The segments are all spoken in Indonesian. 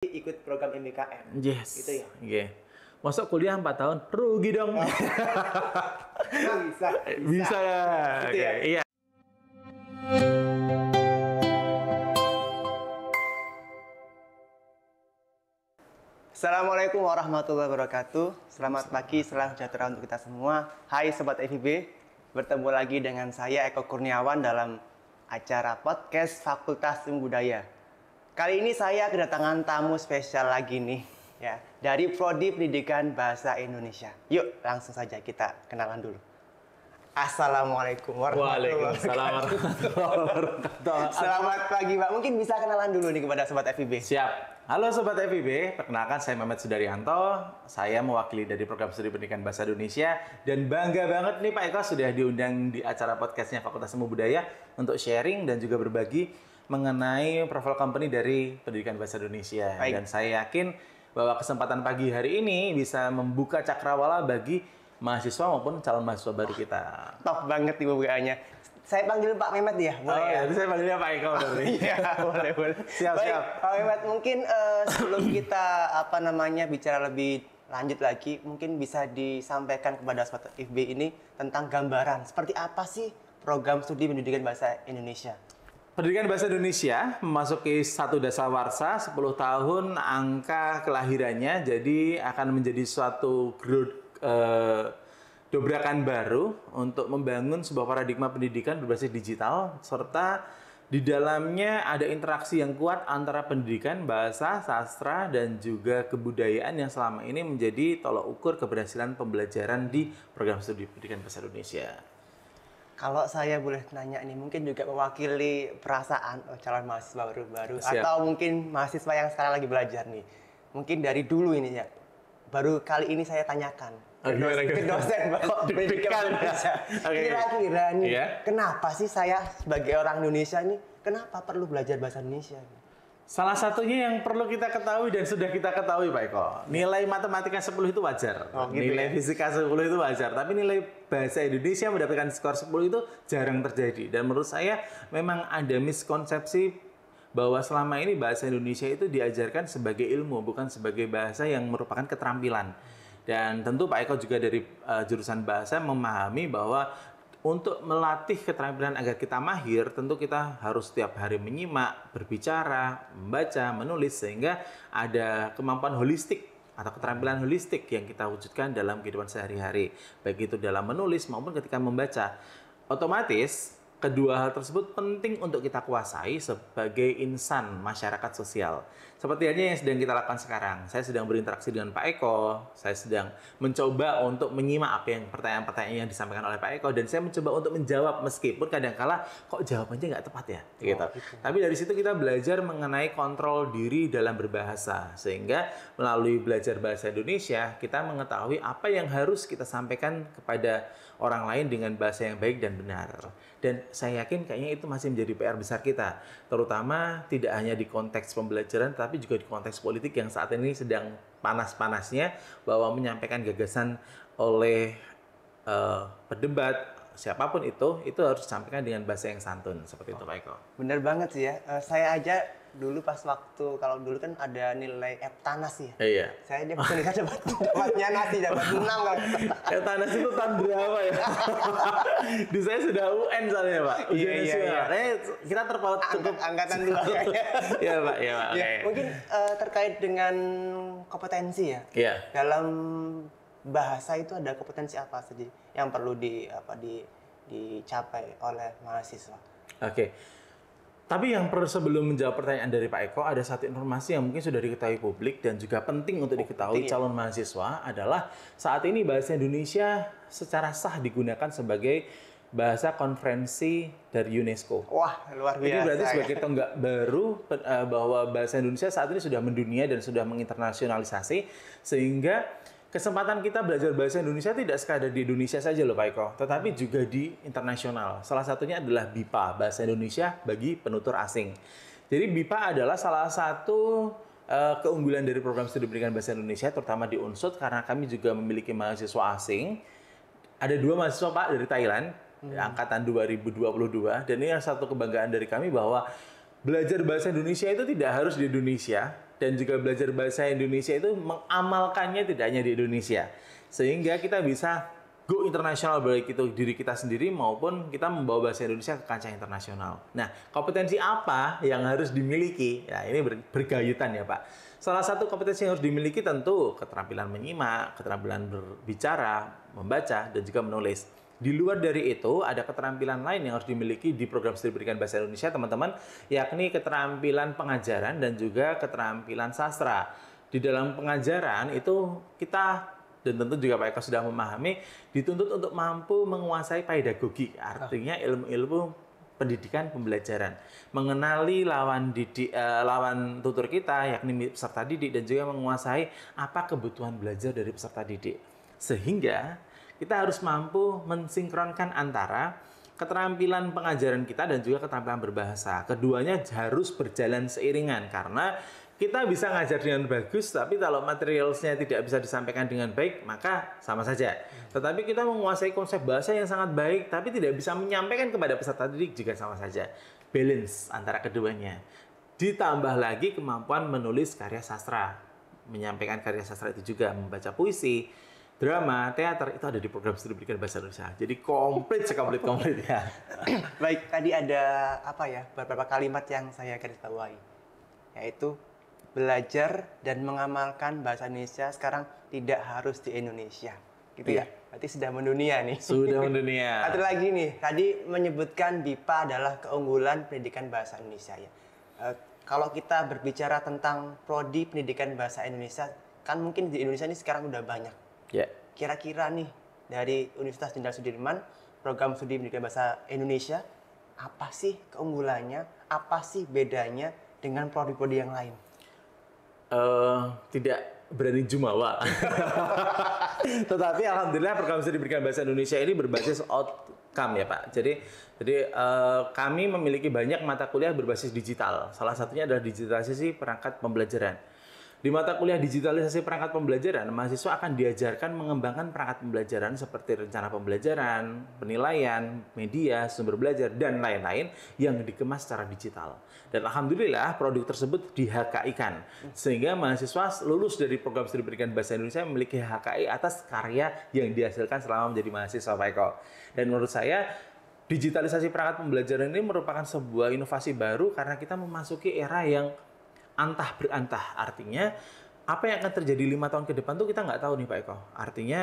ikut program MBKM. Yes. Gitu ya? Iya. Masuk kuliah 4 tahun, rugi dong. Bisa. Bisa ya. Gitu ya? Iya. Assalamualaikum warahmatullahi wabarakatuh. Selamat pagi, salam sejahtera untuk kita semua. Hai Sobat FIB, bertemu lagi dengan saya Eko Kurniawan dalam acara podcast Fakultas Ilmu Budaya. Kali ini saya kedatangan tamu spesial lagi nih, ya, dari Prodi Pendidikan Bahasa Indonesia. Yuk, langsung saja kita kenalan dulu. Assalamualaikum warahmatullahi wabarakatuh. Selamat pagi, Pak. Mungkin bisa kenalan dulu nih kepada Sobat FIB. Siap. Halo Sobat FIB, perkenalkan saya Mehmet Sudaryanto. Saya mewakili dari Program Studi Pendidikan Bahasa Indonesia. Dan bangga banget nih Pak Eko sudah diundang di acara podcastnya Fakultas Ilmu Budaya untuk sharing dan juga berbagi mengenai profil company dari Pendidikan Bahasa Indonesia. Baik. Dan saya yakin bahwa kesempatan pagi hari ini bisa membuka cakrawala bagi mahasiswa maupun calon mahasiswa baru kita. Top banget nih WA-nya. Saya panggil Pak Mehmet ya, boleh ya? Saya panggilnya Pak Eko. Iya, boleh. Siap. Pak Mehmet, mungkin sebelum kita bicara lebih lanjut lagi, mungkin bisa disampaikan kepada Sobat FB ini tentang gambaran seperti apa sih program studi pendidikan bahasa Indonesia? Pendidikan Bahasa Indonesia memasuki satu dasawarsa 10 tahun angka kelahirannya, jadi akan menjadi suatu dobrakan baru untuk membangun sebuah paradigma pendidikan berbasis digital, serta di dalamnya ada interaksi yang kuat antara pendidikan, bahasa, sastra, dan juga kebudayaan yang selama ini menjadi tolok ukur keberhasilan pembelajaran di program studi pendidikan bahasa Indonesia. Kalau saya boleh nanya nih, mungkin juga mewakili perasaan calon mahasiswa baru-baru Siap. atau mungkin mahasiswa yang sekarang lagi belajar nih. Mungkin dari dulu ini ya, baru kali ini saya tanyakan ke dosen pendidikan Indonesia. Kira-kira nih, kenapa sih saya sebagai orang Indonesia nih, kenapa perlu belajar bahasa Indonesia? Salah satunya yang perlu kita ketahui dan sudah kita ketahui Pak Eko, nilai matematika 10 itu wajar, nilai fisika 10 itu wajar, tapi nilai bahasa Indonesia mendapatkan skor 10 itu jarang terjadi. Dan menurut saya memang ada miskonsepsi bahwa selama ini bahasa Indonesia itu diajarkan sebagai ilmu, bukan sebagai bahasa yang merupakan keterampilan. Dan tentu Pak Eko juga dari jurusan bahasa memahami bahwa untuk melatih keterampilan agar kita mahir, tentu kita harus setiap hari menyimak, berbicara, membaca, menulis, sehingga ada kemampuan holistik atau keterampilan holistik yang kita wujudkan dalam kehidupan sehari-hari, baik itu dalam menulis maupun ketika membaca. Otomatis kedua hal tersebut penting untuk kita kuasai sebagai insan masyarakat sosial. Seperti halnya yang sedang kita lakukan sekarang. Saya sedang berinteraksi dengan Pak Eko. Saya sedang mencoba untuk menyimak apa yang pertanyaan-pertanyaan yang disampaikan oleh Pak Eko. Dan saya mencoba untuk menjawab meskipun kadang-kala kok jawabannya nggak tepat ya. Gitu. Tapi dari situ kita belajar mengenai kontrol diri dalam berbahasa. Sehingga melalui belajar bahasa Indonesia, kita mengetahui apa yang harus kita sampaikan kepada orang lain dengan bahasa yang baik dan benar. Dan saya yakin kayaknya itu masih menjadi PR besar kita, terutama tidak hanya di konteks pembelajaran, tapi juga di konteks politik yang saat ini sedang panas-panasnya, bahwa menyampaikan gagasan oleh pedebat siapapun itu harus disampaikan dengan bahasa yang santun, seperti itu Pak Eko. Bener banget sih ya, saya aja dulu pas waktu, kalau dulu kan ada nilai Eptanas ya. Iya. Saya dia dapatnya nasi, dapat 6 kalau. Eptanas itu tahun berapa ya? Di saya sudah UN soalnya Pak. Iya. Kita terpaut cukup angkatan 2 kayaknya. Iya Pak. Ya, mungkin terkait dengan kompetensi ya. Iya. Dalam bahasa itu ada kompetensi apa saja yang perlu dicapai oleh mahasiswa? Oke. Tapi yang perlu sebelum menjawab pertanyaan dari Pak Eko, ada satu informasi yang mungkin sudah diketahui publik dan juga penting untuk diketahui calon mahasiswa adalah saat ini bahasa Indonesia secara sah digunakan sebagai bahasa konferensi dari UNESCO. Wah, luar biasa. Jadi berarti sebagai tonggak baru bahwa bahasa Indonesia saat ini sudah mendunia dan sudah menginternasionalisasi, sehingga kesempatan kita belajar bahasa Indonesia tidak sekadar di Indonesia saja loh Pak Eko, tetapi juga di internasional. Salah satunya adalah BIPA, Bahasa Indonesia bagi Penutur Asing. Jadi BIPA adalah salah satu keunggulan dari program studi pendidikan bahasa Indonesia, terutama di Unsud, karena kami juga memiliki mahasiswa asing. Ada 2 mahasiswa Pak dari Thailand, angkatan 2022, dan ini satu kebanggaan dari kami bahwa belajar bahasa Indonesia itu tidak harus di Indonesia, dan juga belajar bahasa Indonesia itu mengamalkannya tidak hanya di Indonesia. Sehingga kita bisa go internasional, baik itu diri kita sendiri maupun kita membawa bahasa Indonesia ke kancah internasional. Nah, kompetensi apa yang harus dimiliki? Ya, ini bergayutan ya Pak. Salah satu kompetensi yang harus dimiliki tentu keterampilan menyimak, keterampilan berbicara, membaca, dan juga menulis. Di luar dari itu, ada keterampilan lain yang harus dimiliki di program studi pendidikan bahasa Indonesia, teman-teman, yakni keterampilan pengajaran dan juga keterampilan sastra. Di dalam pengajaran itu kita, dan tentu juga Pak Eko sudah memahami, dituntut untuk mampu menguasai pedagogi, artinya ilmu-ilmu pendidikan pembelajaran, mengenali lawan tutur kita, yakni peserta didik, dan juga menguasai apa kebutuhan belajar dari peserta didik. Sehingga kita harus mampu mensinkronkan antara keterampilan pengajaran kita dan juga keterampilan berbahasa. Keduanya harus berjalan seiringan, karena kita bisa ngajar dengan bagus, tapi kalau materialnya tidak bisa disampaikan dengan baik, maka sama saja. Tetapi kita menguasai konsep bahasa yang sangat baik, tapi tidak bisa menyampaikan kepada peserta didik, juga sama saja. Balance antara keduanya. Ditambah lagi kemampuan menulis karya sastra. Menyampaikan karya sastra itu juga, membaca puisi, drama, teater, itu ada di program studi pendidikan bahasa Indonesia. Jadi komplit ya. Baik, tadi ada beberapa kalimat yang saya garis bawahi, yaitu belajar dan mengamalkan bahasa Indonesia sekarang tidak harus di Indonesia, gitu ya. Berarti sudah mendunia nih. Sudah mendunia. Satu lagi nih, tadi menyebutkan BIPA adalah keunggulan pendidikan bahasa Indonesia ya. Kalau kita berbicara tentang prodi pendidikan bahasa Indonesia, kan mungkin di Indonesia ini sekarang udah banyak. Ya. Kira-kira nih dari Universitas Jenderal Sudirman, program studi pendidikan bahasa Indonesia, apa sih keunggulannya? Apa sih bedanya dengan prodi-prodi yang lain? Tidak berani jumawa. Tetapi alhamdulillah program studi pendidikan bahasa Indonesia ini berbasis outcome ya Pak. Jadi kami memiliki banyak mata kuliah berbasis digital. Salah satunya adalah digitalisasi perangkat pembelajaran. Di mata kuliah digitalisasi perangkat pembelajaran, mahasiswa akan diajarkan mengembangkan perangkat pembelajaran seperti rencana pembelajaran, penilaian, media, sumber belajar, dan lain-lain yang dikemas secara digital. Dan alhamdulillah produk tersebut di-HKI-kan. Sehingga mahasiswa lulus dari program studi pendidikan bahasa Indonesia memiliki HKI atas karya yang dihasilkan selama menjadi mahasiswa Pak Eko. Dan menurut saya, digitalisasi perangkat pembelajaran ini merupakan sebuah inovasi baru karena kita memasuki era yang antah berantah. Artinya apa yang akan terjadi 5 tahun ke depan tuh kita nggak tahu nih Pak Eko. Artinya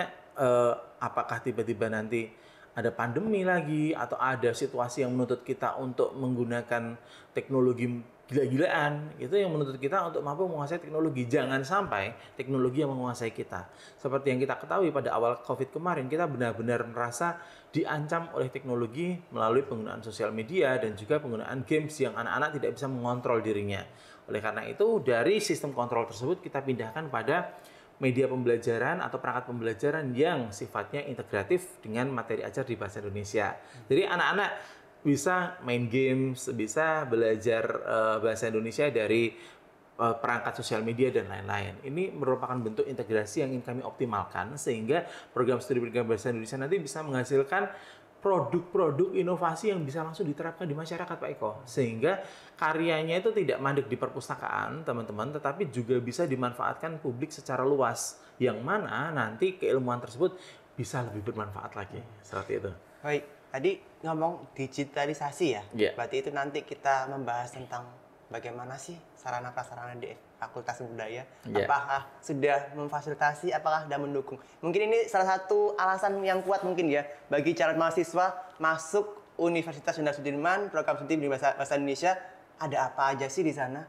apakah tiba-tiba nanti ada pandemi lagi atau ada situasi yang menuntut kita untuk menggunakan teknologi gila-gilaan, itu yang menuntut kita untuk mampu menguasai teknologi. Jangan sampai teknologi yang menguasai kita. Seperti yang kita ketahui pada awal COVID kemarin, kita benar-benar merasa diancam oleh teknologi melalui penggunaan sosial media dan juga penggunaan games yang anak-anak tidak bisa mengontrol dirinya. Oleh karena itu, dari sistem kontrol tersebut kita pindahkan pada media pembelajaran atau perangkat pembelajaran yang sifatnya integratif dengan materi ajar di bahasa Indonesia. Jadi anak-anak bisa main games, bisa belajar bahasa Indonesia dari perangkat sosial media dan lain-lain. Ini merupakan bentuk integrasi yang ingin kami optimalkan sehingga program studi pendidikan bahasa Indonesia nanti bisa menghasilkan produk-produk inovasi yang bisa langsung diterapkan di masyarakat Pak Eko. Sehingga karyanya itu tidak mandek di perpustakaan teman-teman, tetapi juga bisa dimanfaatkan publik secara luas. Yang mana nanti keilmuan tersebut bisa lebih bermanfaat lagi. Seperti itu. Baik, tadi ngomong digitalisasi ya? Yeah. Berarti itu nanti kita membahas tentang bagaimana sih sarana prasarana di Fakultas Budaya? Yeah. Apakah sudah memfasilitasi, apakah sudah mendukung? Mungkin ini salah satu alasan yang kuat mungkin ya bagi calon mahasiswa masuk Universitas Jenderal Sudirman, program studi bahasa Indonesia, ada apa aja sih di sana?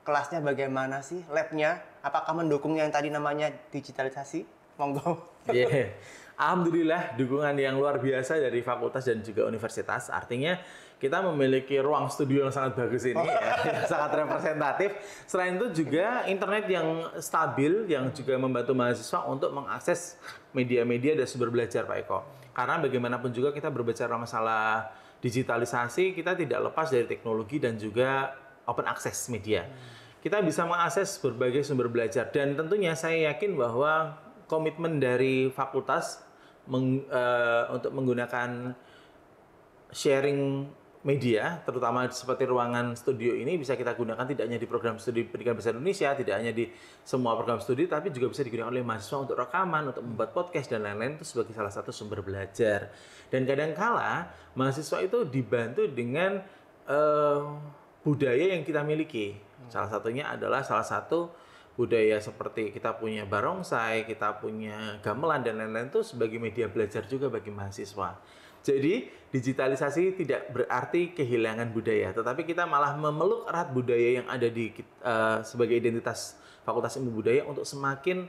Kelasnya bagaimana sih? Labnya? Apakah mendukung yang tadi namanya digitalisasi? Monggo. Yeah. Alhamdulillah dukungan yang luar biasa dari fakultas dan juga universitas. Artinya kita memiliki ruang studio yang sangat bagus ini, yang sangat representatif. Selain itu juga internet yang stabil yang juga membantu mahasiswa untuk mengakses media-media dan sumber belajar Pak Eko. Karena bagaimanapun juga kita berbicara masalah digitalisasi, kita tidak lepas dari teknologi dan juga open access media. Kita bisa mengakses berbagai sumber belajar dan tentunya saya yakin bahwa komitmen dari fakultas untuk menggunakan sharing media, terutama seperti ruangan studio ini bisa kita gunakan tidak hanya di program studi pendidikan bahasa Indonesia, tidak hanya di semua program studi, tapi juga bisa digunakan oleh mahasiswa untuk rekaman, untuk membuat podcast dan lain-lain itu sebagai salah satu sumber belajar. Dan kadangkala mahasiswa itu dibantu dengan budaya yang kita miliki. Salah satunya adalah salah satu budaya seperti kita punya barongsai, kita punya gamelan dan lain-lain itu sebagai media belajar juga bagi mahasiswa. Jadi digitalisasi tidak berarti kehilangan budaya, tetapi kita malah memeluk erat budaya yang ada di sebagai identitas Fakultas Ilmu Budaya untuk semakin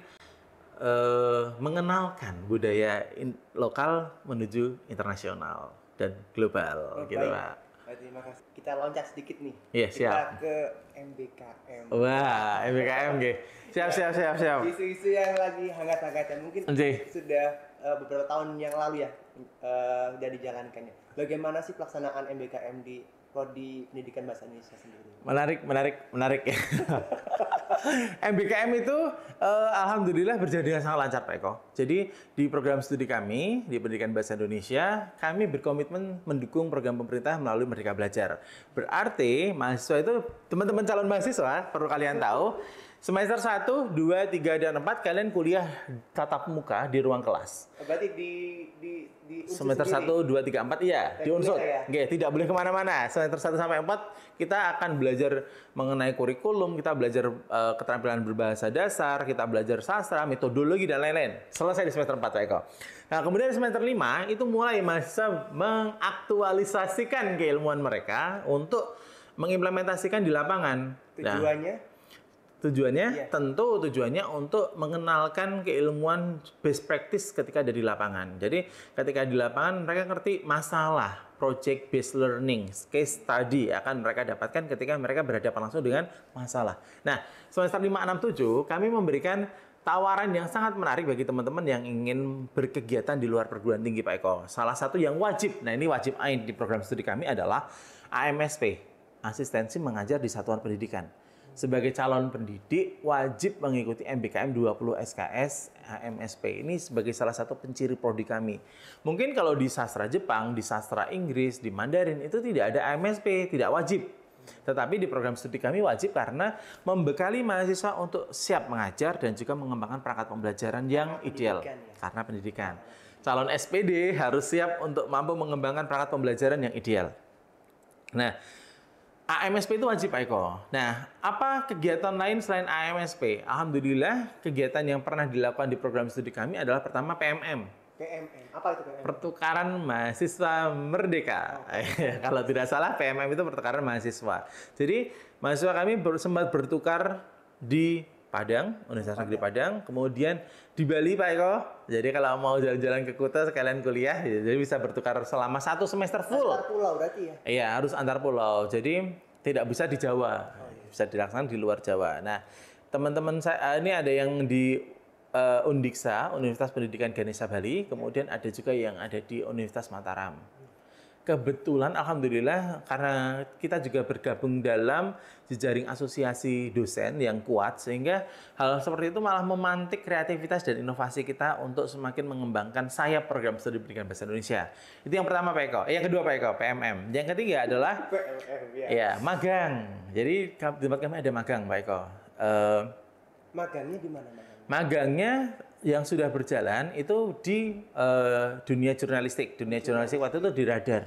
mengenalkan budaya lokal menuju internasional dan global, gitu Pak. Terima kasih. Kita loncat sedikit nih. Iya, siap. Kita ke MBKM. Wah, MBKM nggih. Siap. Isu-isu yang lagi hangat-hangatnya mungkin sudah beberapa tahun yang lalu ya sudah dijalankannya. Bagaimana sih pelaksanaan MBKM di Prodi Pendidikan Bahasa Indonesia sendiri? Menarik ya. MBKM itu alhamdulillah berjalan dengan sangat lancar Pak Eko. Jadi di program studi kami di Pendidikan Bahasa Indonesia, kami berkomitmen mendukung program pemerintah melalui Merdeka Belajar. Berarti mahasiswa itu, teman-teman calon mahasiswa perlu kalian tahu, semester 1, 2, 3, dan 4 kalian kuliah tatap muka di ruang kelas. Berarti di semester 1, 2, 3, 4 iya, di Unsur. Ya? Tidak boleh kemana-mana. Semester 1 sampai 4 kita akan belajar mengenai kurikulum, kita belajar keterampilan berbahasa dasar, kita belajar sastra, metodologi, dan lain-lain. Selesai di semester 4 Pak Eko. Nah, kemudian di semester 5 itu mulai mahasiswa mengaktualisasikan keilmuan mereka untuk mengimplementasikan di lapangan. Tujuannya tentu tujuannya untuk mengenalkan keilmuan best practice ketika ada di lapangan. Jadi ketika di lapangan mereka ngerti masalah, project based learning, case study akan mereka dapatkan ketika mereka berhadapan langsung dengan masalah. Nah, semester 5, 6, 7 kami memberikan tawaran yang sangat menarik bagi teman-teman yang ingin berkegiatan di luar perguruan tinggi Pak Eko. Salah satu yang wajib, nah ini wajib AIN di program studi kami adalah AMSP, Asistensi Mengajar di Satuan Pendidikan. Sebagai calon pendidik wajib mengikuti MBKM 20 SKS AMSP. Ini sebagai salah satu penciri prodi kami. Mungkin kalau di sastra Jepang, di sastra Inggris, di Mandarin itu tidak ada AMSP, tidak wajib. Tetapi di program studi kami wajib karena membekali mahasiswa untuk siap mengajar dan juga mengembangkan perangkat pembelajaran yang ideal. Karena pendidikan. Calon SPD harus siap untuk mampu mengembangkan perangkat pembelajaran yang ideal. Nah, AMSP itu wajib Pak Eko. Nah, apa kegiatan lain selain AMSP? Alhamdulillah, kegiatan yang pernah dilakukan di program studi kami adalah pertama PMM. PMM, apa itu PMM? Pertukaran Mahasiswa Merdeka. Kalau tidak salah, PMM itu pertukaran mahasiswa. Jadi, mahasiswa kami sempat bertukar di Padang, Universitas Negeri Padang, kemudian di Bali Pak Eko. Jadi kalau mau jalan-jalan ke Kuta sekalian kuliah, jadi bisa bertukar selama 1 semester full. Antar pulau berarti ya? Iya, harus antar pulau. Jadi tidak bisa di Jawa, bisa dilaksanakan di luar Jawa. Nah, teman-teman saya ini ada yang di Undiksa, Universitas Pendidikan Ganesha Bali, kemudian ada juga yang ada di Universitas Mataram. Kebetulan alhamdulillah karena kita juga bergabung dalam jejaring asosiasi dosen yang kuat sehingga hal seperti itu malah memantik kreativitas dan inovasi kita untuk semakin mengembangkan sayap program studi pendidikan bahasa Indonesia. Itu yang pertama Pak Eko. Yang kedua Pak Eko, PMM. Yang ketiga adalah magang. Jadi di tempat kami ada magang Pak Eko. Magangnya di mana? Magangnya yang sudah berjalan itu di dunia jurnalistik. Dunia jurnalistik waktu itu di Radar.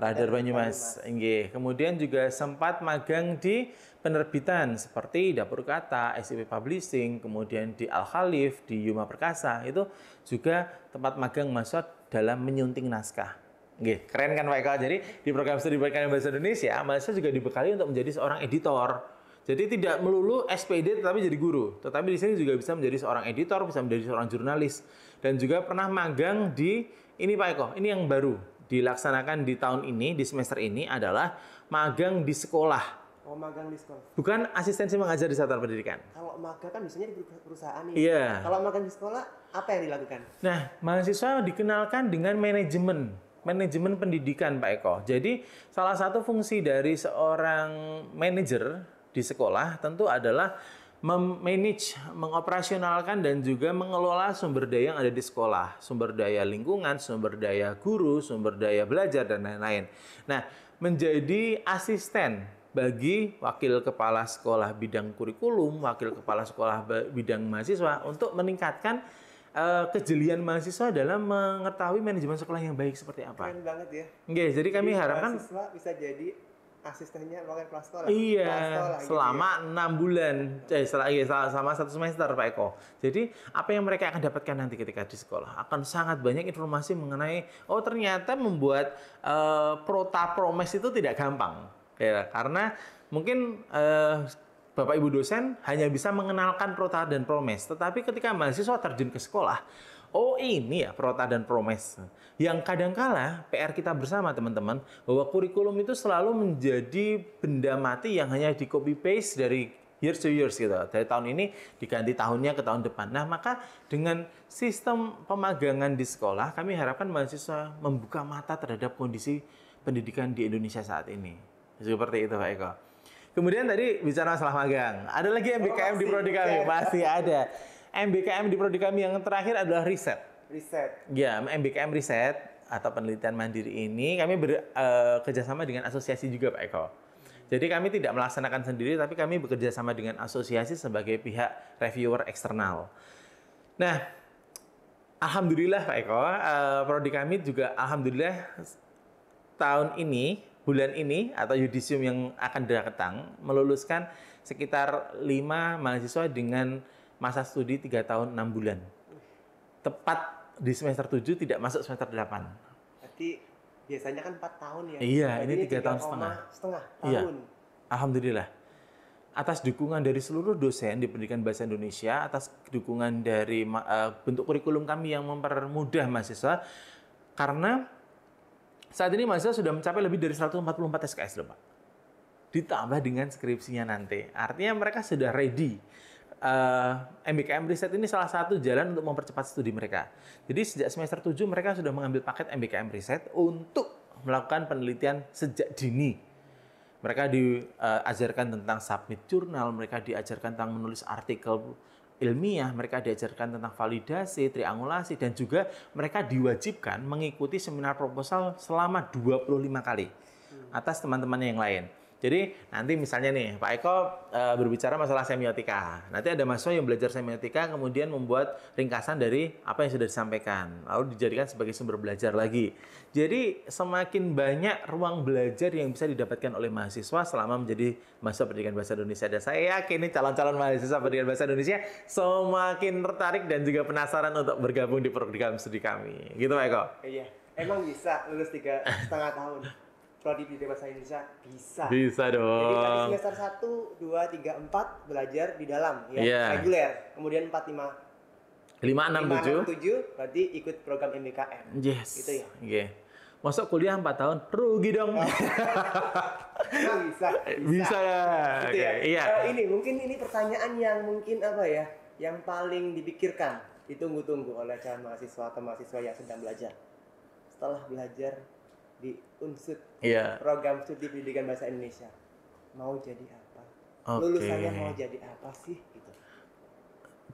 Radar Banyumas. Kemudian juga sempat magang di penerbitan seperti Dapur Kata, SIP Publishing, kemudian di Al Khalif, di Yuma Perkasa. Itu juga tempat magang mahasiswa dalam menyunting naskah. Keren kan Pak Eko? Jadi di program studi pendidikan bahasa Indonesia, mahasiswa juga dibekali untuk menjadi seorang editor. Jadi tidak melulu SPD tetapi jadi guru, tetapi di sini juga bisa menjadi seorang editor, bisa menjadi seorang jurnalis, dan juga pernah magang di ini Pak Eko. Ini yang baru dilaksanakan di tahun ini, di semester ini adalah magang di sekolah. Oh, magang di sekolah. Bukan asistensi mengajar di satuan pendidikan. Kalau magang kan biasanya di perusahaan nih. Iya. Kalau magang di sekolah apa yang dilakukan? Nah, mahasiswa dikenalkan dengan manajemen pendidikan Pak Eko. Jadi salah satu fungsi dari seorang manajer di sekolah tentu adalah memanage, mengoperasionalkan dan juga mengelola sumber daya yang ada di sekolah, sumber daya lingkungan, sumber daya guru, sumber daya belajar dan lain-lain. Nah, menjadi asisten bagi wakil kepala sekolah bidang kurikulum, wakil kepala sekolah bidang mahasiswa untuk meningkatkan kejelian mahasiswa dalam mengetahui manajemen sekolah yang baik seperti apa. Keren banget ya. Oke, jadi kami harapkan mahasiswa bisa jadi asistennya wakil kepala sekolah. iya, Kepala sekolah, selama gitu 6 bulan, selama 1 semester Pak Eko. Jadi apa yang mereka akan dapatkan nanti ketika di sekolah akan sangat banyak informasi mengenai ternyata membuat prota promes itu tidak gampang, ya karena mungkin Bapak Ibu dosen hanya bisa mengenalkan prota dan promes, tetapi ketika mahasiswa terjun ke sekolah, ini ya prota dan promes. Yang kadangkala PR kita bersama teman-teman bahwa kurikulum itu selalu menjadi benda mati yang hanya di copy paste dari years to years gitu. Dari tahun ini diganti tahunnya ke tahun depan. Nah, maka dengan sistem pemagangan di sekolah, kami harapkan mahasiswa membuka mata terhadap kondisi pendidikan di Indonesia saat ini. Seperti itu Pak Eko. Kemudian tadi bicara masalah magang. Ada lagi MBKM di prodi kami, masih ada. MBKM di prodi kami yang terakhir adalah riset. Riset. Ya, MBKM riset atau penelitian mandiri ini kami bekerjasama dengan asosiasi juga Pak Eko. Jadi kami tidak melaksanakan sendiri, tapi kami bekerja sama dengan asosiasi sebagai pihak reviewer eksternal. Nah, alhamdulillah Pak Eko, prodi kami juga alhamdulillah tahun ini, bulan ini atau yudisium yang akan datang meluluskan sekitar 5 mahasiswa dengan masa studi 3 tahun 6 bulan. Tepat di semester 7 tidak masuk semester 8. Berarti biasanya kan 4 tahun ya. Iya, ini 3 tahun setengah. Tahun. Iya. Alhamdulillah. Atas dukungan dari seluruh dosen di Pendidikan Bahasa Indonesia, atas dukungan dari bentuk kurikulum kami yang mempermudah mahasiswa, karena saat ini mahasiswa sudah mencapai lebih dari 144 SKS loh Pak. Ditambah dengan skripsinya nanti. Artinya mereka sudah ready. MBKM Riset ini salah satu jalan untuk mempercepat studi mereka. Jadi sejak semester 7 mereka sudah mengambil paket MBKM Riset untuk melakukan penelitian sejak dini. Mereka diajarkan tentang submit jurnal, mereka diajarkan tentang menulis artikel ilmiah, mereka diajarkan tentang validasi, triangulasi, dan juga mereka diwajibkan mengikuti seminar proposal selama 25 kali atas teman-temannya yang lain. Jadi nanti misalnya nih Pak Eko berbicara masalah semiotika. Nanti ada mahasiswa yang belajar semiotika kemudian membuat ringkasan dari apa yang sudah disampaikan. Lalu dijadikan sebagai sumber belajar lagi. Jadi semakin banyak ruang belajar yang bisa didapatkan oleh mahasiswa selama menjadi mahasiswa pendidikan bahasa Indonesia. Dan saya yakin nih calon-calon mahasiswa pendidikan bahasa Indonesia semakin tertarik dan juga penasaran untuk bergabung di program studi kami. Gitu Pak Eko? Iya. Emang bisa lulus 3,5 tahun. Prodi Pendidikan Bahasa Indonesia bisa. Bisa dong. Jadi tadi semester 1, 2, 3, 4 belajar di dalam ya, reguler. Kemudian 4, 5, 5, 6, 7 berarti ikut program MBKM. Yes. Gitu ya. Okay. Masuk kuliah 4 tahun, rugi dong. Nah, bisa. Bisa ya. Gitu ya. Iya. Ini pertanyaan yang mungkin apa ya? Yang paling dipikirkan, ditunggu-tunggu oleh calon mahasiswa atau mahasiswa yang sedang belajar. Setelah belajar di UNSUD, program studi pendidikan bahasa Indonesia, mau jadi apa? Lulusannya mau jadi apa sih? Gitu.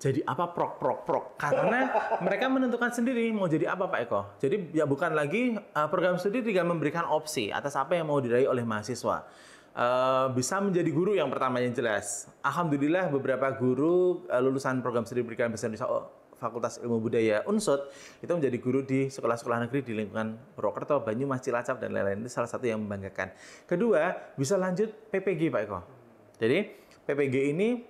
Jadi apa prok. Karena mereka menentukan sendiri mau jadi apa Pak Eko. Jadi ya bukan lagi program studi tinggal memberikan opsi atas apa yang mau diraih oleh mahasiswa. Bisa menjadi guru yang pertama yang jelas. Alhamdulillah beberapa guru lulusan program studi pendidikan bahasa Indonesia Fakultas Ilmu Budaya UNSUD itu menjadi guru di sekolah-sekolah negeri di lingkungan Purwokerto, Banyumas, Cilacap, dan lain-lain. Itu salah satu yang membanggakan. Kedua, bisa lanjut PPG Pak Eko. Jadi PPG ini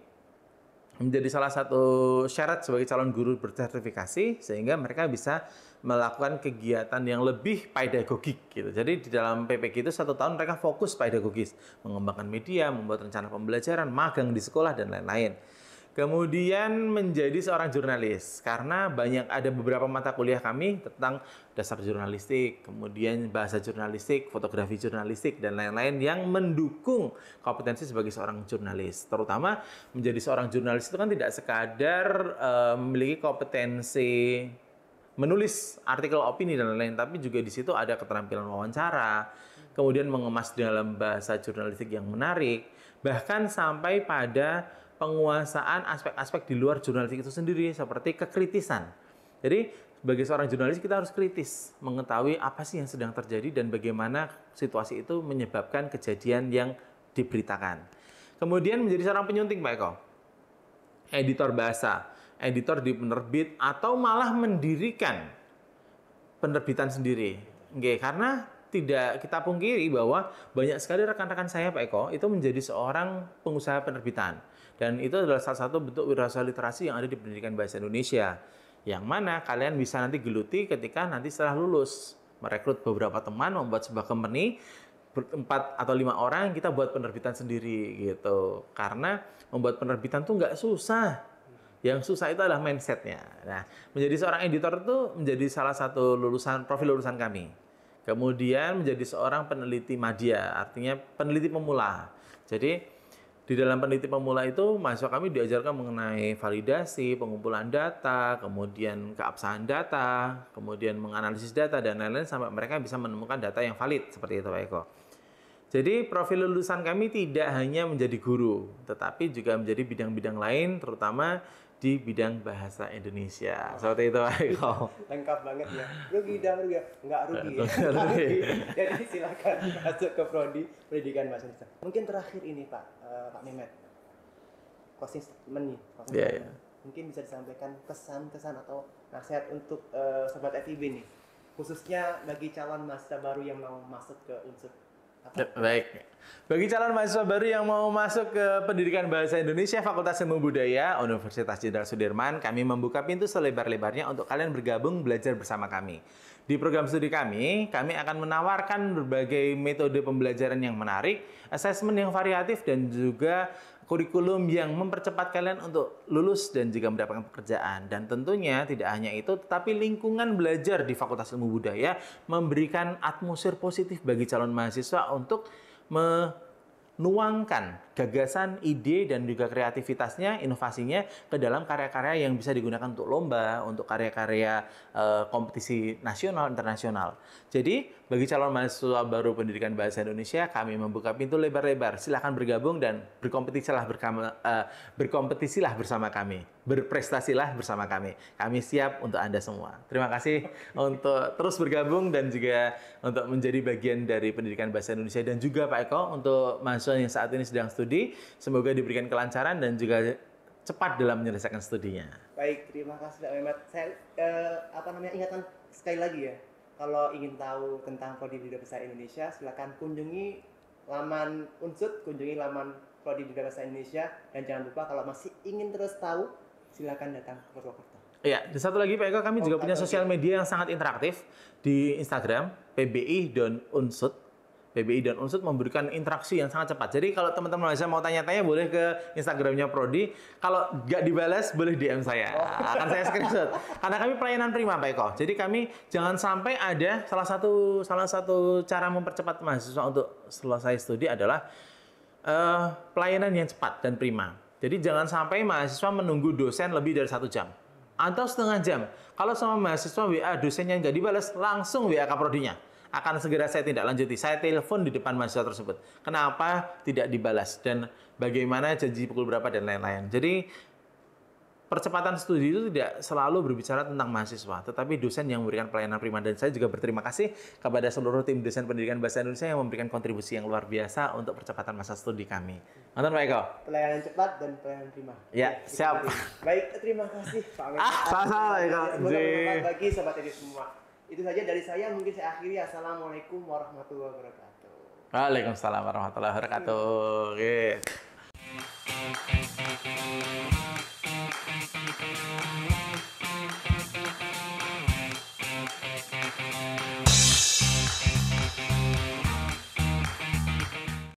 menjadi salah satu syarat sebagai calon guru bersertifikasi sehingga mereka bisa melakukan kegiatan yang lebih pedagogik gitu. Jadi di dalam PPG itu 1 tahun mereka fokus pedagogis, mengembangkan media, membuat rencana pembelajaran, magang di sekolah, dan lain-lain. Kemudian menjadi seorang jurnalis karena ada beberapa mata kuliah kami tentang dasar jurnalistik, kemudian bahasa jurnalistik, fotografi jurnalistik, dan lain-lain yang mendukung kompetensi sebagai seorang jurnalis. Terutama menjadi seorang jurnalis itu kan tidak sekadar memiliki kompetensi menulis artikel opini dan lain-lain, tapi juga di situ ada keterampilan wawancara, kemudian mengemas dalam bahasa jurnalistik yang menarik, bahkan sampai pada penguasaan aspek-aspek di luar jurnalistik itu sendiri seperti kekritisan. Jadi sebagai seorang jurnalis kita harus kritis mengetahui apa sih yang sedang terjadi dan bagaimana situasi itu menyebabkan kejadian yang diberitakan. Kemudian menjadi seorang penyunting Pak Eko, editor bahasa, editor di penerbit, atau malah mendirikan penerbitan sendiri. Oke, karena tidak kita pungkiri bahwa banyak sekali rekan-rekan saya Pak Eko itu menjadi seorang pengusaha penerbitan. Dan itu adalah salah satu bentuk wirausaha literasi yang ada di pendidikan bahasa Indonesia. Yang mana kalian bisa nanti geluti ketika nanti setelah lulus. Merekrut beberapa teman, membuat sebuah company, 4 atau 5 orang kita buat penerbitan sendiri gitu. Karena membuat penerbitan tuh nggak susah. Yang susah itu adalah mindsetnya. Nah, menjadi seorang editor itu menjadi salah satu profil lulusan kami. Kemudian menjadi seorang peneliti media, artinya peneliti pemula. Jadi di dalam peneliti pemula itu, mahasiswa kami diajarkan mengenai validasi, pengumpulan data, kemudian keabsahan data, kemudian menganalisis data, dan lain-lain sampai mereka bisa menemukan data yang valid, seperti itu Pak Eko. Jadi profil lulusan kami tidak hanya menjadi guru, tetapi juga menjadi bidang-bidang lain, terutama di bidang bahasa Indonesia. Seperti itu Pak Eko. Lengkap banget ya. Rugi dah rugi. Enggak rugi. Jadi silakan masuk ke prodi pendidikan bahasa Indonesia. Mungkin terakhir ini Pak Mehmet. Closing statement nih. Yeah. Mungkin bisa disampaikan kesan-kesan atau nasihat untuk sobat FIB nih. Khususnya bagi calon mahasiswa baru yang mau masuk ke unsur. Baik. Bagi calon mahasiswa baru yang mau masuk ke Pendidikan Bahasa Indonesia Fakultas Ilmu Budaya Universitas Jenderal Sudirman, kami membuka pintu selebar-lebarnya untuk kalian bergabung belajar bersama kami. Di program studi kami akan menawarkan berbagai metode pembelajaran yang menarik, asesmen yang variatif, dan juga kurikulum yang mempercepat kalian untuk lulus dan juga mendapatkan pekerjaan. Dan tentunya tidak hanya itu, tetapi lingkungan belajar di Fakultas Ilmu Budaya memberikan atmosfer positif bagi calon mahasiswa untuk menuangkan gagasan, ide, dan juga kreativitasnya, inovasinya ke dalam karya-karya yang bisa digunakan untuk lomba, untuk karya-karya kompetisi nasional, internasional. Jadi, bagi calon mahasiswa baru pendidikan bahasa Indonesia, kami membuka pintu lebar-lebar. Silahkan bergabung dan berkompetisilah bersama kami. Berprestasilah bersama kami. Kami siap untuk Anda semua. Terima kasih untuk terus bergabung dan juga untuk menjadi bagian dari pendidikan bahasa Indonesia. Dan juga Pak Eko, untuk mahasiswa yang saat ini sedang studi, semoga diberikan kelancaran dan juga cepat dalam menyelesaikan studinya. Baik, terima kasih Pak Mehmet. Saya ingatkan sekali lagi ya. Kalau ingin tahu tentang Prodi Budaya Bahasa Indonesia, silakan kunjungi laman Unsud, kunjungi laman Prodi Budaya Bahasa Indonesia, dan jangan lupa kalau masih ingin terus tahu, silakan datang ke Purwokerto. Iya, dan satu lagi Pak Eko, kami juga punya sosial media yang sangat interaktif di Instagram, PBI.Unsud. PBI dan Unsud memberikan interaksi yang sangat cepat. Jadi kalau teman-teman mau tanya-tanya boleh ke Instagramnya Prodi. Kalau nggak dibalas boleh DM saya. Akan saya screenshot. Karena kami pelayanan prima Pak Eko. Jadi kami jangan sampai ada salah satu cara mempercepat mahasiswa untuk selesai studi adalah pelayanan yang cepat dan prima. Jadi jangan sampai mahasiswa menunggu dosen lebih dari 1 jam atau setengah jam. Kalau sama mahasiswa WA dosennya nggak dibalas, langsung WA ke prodinya. Akan segera saya tindak lanjuti. Saya telepon di depan mahasiswa tersebut. Kenapa tidak dibalas dan bagaimana janji pukul berapa dan lain-lain. Jadi percepatan studi itu tidak selalu berbicara tentang mahasiswa, tetapi dosen yang memberikan pelayanan prima. Dan saya juga berterima kasih kepada seluruh tim dosen pendidikan bahasa Indonesia yang memberikan kontribusi yang luar biasa untuk percepatan masa studi kami. Nonton Pak Eko. Pelayanan cepat dan pelayanan prima. Ya, siap. Baik, terima kasih Pak Mehmet. Sama-sama Pak Eko. Semoga bermanfaat bagi sobat ini semua. Itu saja dari saya, mungkin saya akhiri. Assalamualaikum warahmatullahi wabarakatuh. Waalaikumsalam warahmatullahi wabarakatuh.